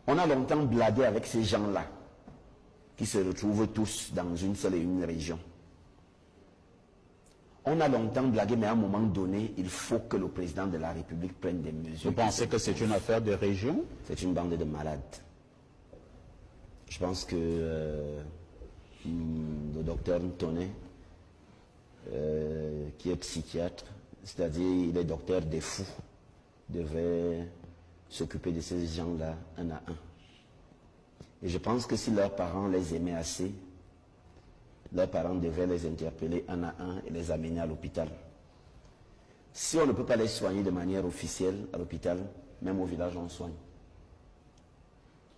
On a longtemps blagué avec ces gens-là, qui se retrouvent tous dans une seule et une région. On a longtemps blagué, mais à un moment donné, il faut que le président de la République prenne des mesures. Vous pensez que c'est une affaire de région? C'est une bande de malades. Je pense que le docteur Ntoné, qui est psychiatre, c'est-à-dire il est docteur des fous, devrait s'occuper de ces gens-là un à un. Et je pense que si leurs parents les aimaient assez, leurs parents devaient les interpeller un à un et les amener à l'hôpital. Si on ne peut pas les soigner de manière officielle à l'hôpital, même au village on soigne.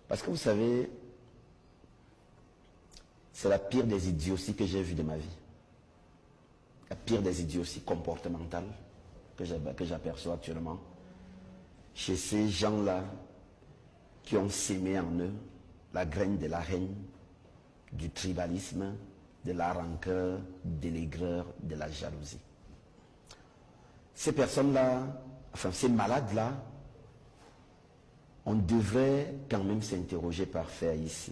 Parce que vous savez, c'est la pire des idioties que j'ai vues de ma vie. La pire des idioties comportementales que j'aperçois actuellement chez ces gens-là qui ont sémé en eux la graine de la haine, du tribalisme, de la rancœur, de l'aigreur, de la jalousie. Ces personnes-là, enfin ces malades-là, on devrait quand même s'interroger par faire ici.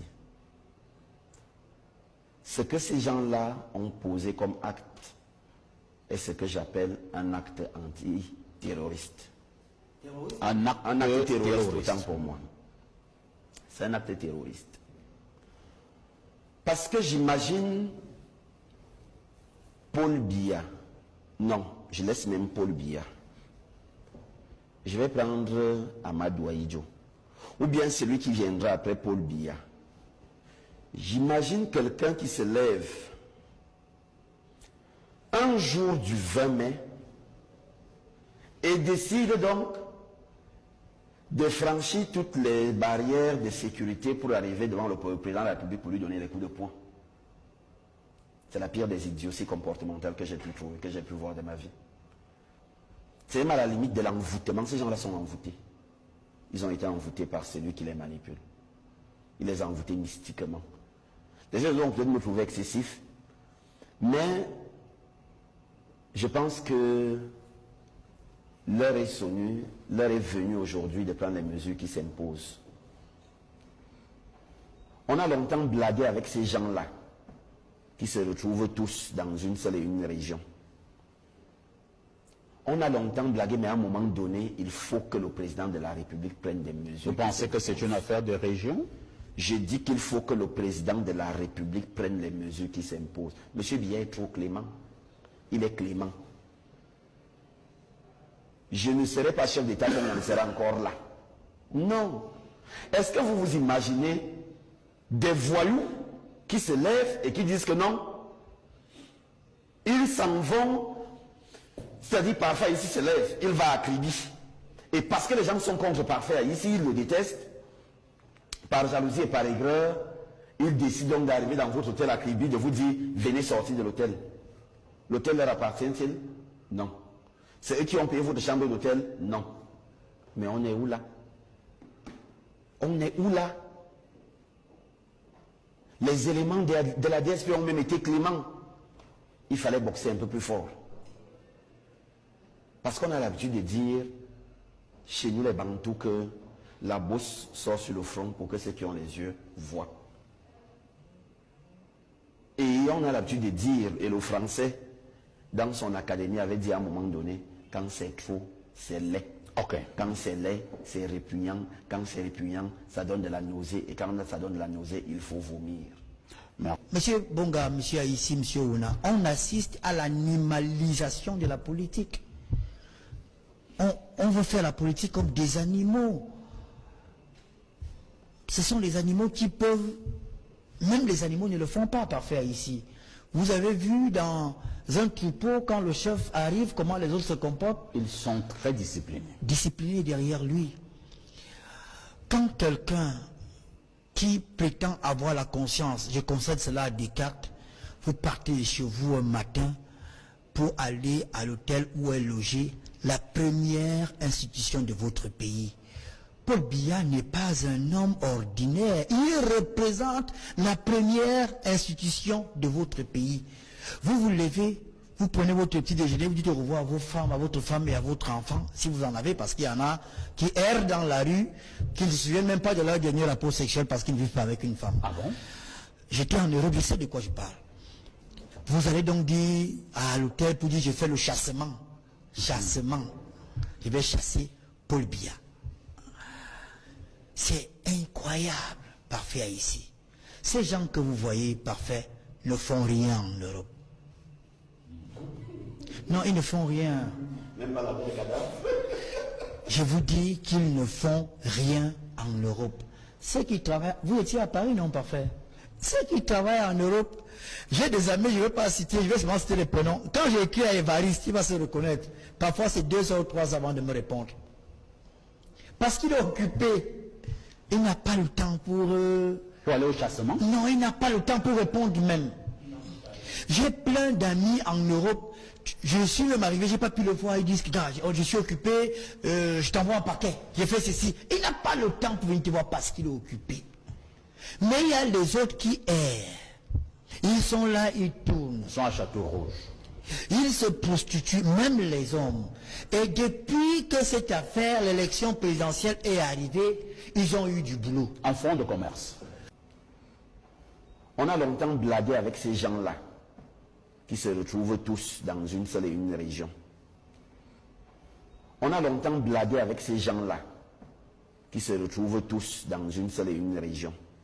Ce que ces gens-là ont posé comme acte est ce que j'appelle un acte antiterroriste. Un acte terroriste, autant pour moi. C'est un acte terroriste. Parce que j'imagine Paul Biya. Non, je laisse même Paul Biya. Je vais prendre Amadou Ahidjo. Ou bien celui qui viendra après Paul Biya. J'imagine quelqu'un qui se lève un jour du 20 mai et décide donc de franchir toutes les barrières de sécurité pour arriver devant le président de la République pour lui donner les coups de poing. C'est la pire des idioties comportementales que j'ai pu trouver, que j'ai pu voir de ma vie. C'est même à la limite de l'envoûtement. Ces gens-là sont envoûtés. Ils ont été envoûtés par celui qui les manipule. Il les a envoûtés mystiquement. Les gens ont peut-être me trouver excessif, mais je pense que l'heure est sonnue, l'heure est venue aujourd'hui de prendre les mesures qui s'imposent. On a longtemps blagué avec ces gens-là, qui se retrouvent tous dans une seule et une région. On a longtemps blagué, mais à un moment donné, il faut que le président de la République prenne des mesures. Vous pensez que c'est une affaire de région? Je dis qu'il faut que le président de la République prenne les mesures qui s'imposent. Monsieur Biya est trop clément. Il est clément. Je ne serai pas chef d'État comme on sera encore là. Non. Est-ce que vous vous imaginez des voyous qui se lèvent et qui disent que non? Ils s'en vont, c'est-à-dire Parfait ici se lève, il va à Kribi. Et parce que les gens sont contre Parfait ici, ils le détestent, par jalousie et par aigreur, ils décident donc d'arriver dans votre hôtel à Kribi, de vous dire, venez sortir de l'hôtel. L'hôtel leur appartient-il? Non. C'est eux qui ont payé votre chambre d'hôtel? Non. Mais on est où là? On est où là? Les éléments de la DSP ont même été cléments. Il fallait boxer un peu plus fort. Parce qu'on a l'habitude de dire, chez nous les Bantous, que la bosse sort sur le front pour que ceux qui ont les yeux voient. Et on a l'habitude de dire, et le français, dans son académie, avait dit à un moment donné, quand c'est trop, c'est laid. Okay. Quand c'est laid, c'est répugnant. Quand c'est répugnant, ça donne de la nausée. Et quand ça donne de la nausée, il faut vomir. Monsieur Bonga, monsieur Aïssi, monsieur Ouna, on assiste à l'animalisation de la politique. On veut faire la politique comme des animaux. Ce sont les animaux qui peuvent... Même les animaux ne le font pas parfait ici. Vous avez vu dans un troupeau, quand le chef arrive, comment les autres se comportent? Ils sont très disciplinés. Disciplinés derrière lui. Quand quelqu'un qui prétend avoir la conscience, je concède cela à Descartes, vous partez de chez vous un matin pour aller à l'hôtel où est logée la première institution de votre pays. Paul Biya n'est pas un homme ordinaire. Il représente la première institution de votre pays. Vous vous levez, vous prenez votre petit déjeuner, vous dites au revoir à vos femmes, à votre femme et à votre enfant, si vous en avez, parce qu'il y en a qui errent dans la rue qui ne se souviennent même pas de leur dernier rapport sexuel parce qu'ils ne vivent pas avec une femme. Ah bon? J'étais en Europe, je sais de quoi je parle. Vous allez donc dire à l'hôtel pour dire je fais le chassement. Chassement. Je vais chasser Paul Biya. C'est incroyable, parfait ici. Ces gens que vous voyez parfaits ne font rien en Europe. Non, ils ne font rien. Même pas la bonne cadavre. Je vous dis qu'ils ne font rien en Europe. Ceux qui travaillent, vous étiez à Paris, non, parfait. Ceux qui travaillent en Europe, j'ai des amis, je ne vais pas citer, je vais seulement citer les prénoms. Quand j'ai écrit à Évariste, il va se reconnaître. Parfois, c'est 2 heures ou 3 avant de me répondre. Parce qu'il est occupé. Il n'a pas le temps pour... Pour aller au chassement? Non, il n'a pas le temps pour répondre même. J'ai plein d'amis en Europe. Je suis même arrivé, j'ai pas pu le voir. Ils disent, je suis occupé, je t'envoie un paquet. J'ai fait ceci. Il n'a pas le temps pour venir te voir parce qu'il est occupé. Mais il y a les autres qui errent. Ils sont là, ils tournent. Ils sont à Château-Rouge. Ils se prostituent, même les hommes. Et depuis que cette affaire, l'élection présidentielle est arrivée, ils ont eu du boulot. En fonds de commerce. On a longtemps blagué avec ces gens-là, qui se retrouvent tous dans une seule et une région. On a longtemps blagué avec ces gens-là, qui se retrouvent tous dans une seule et une région.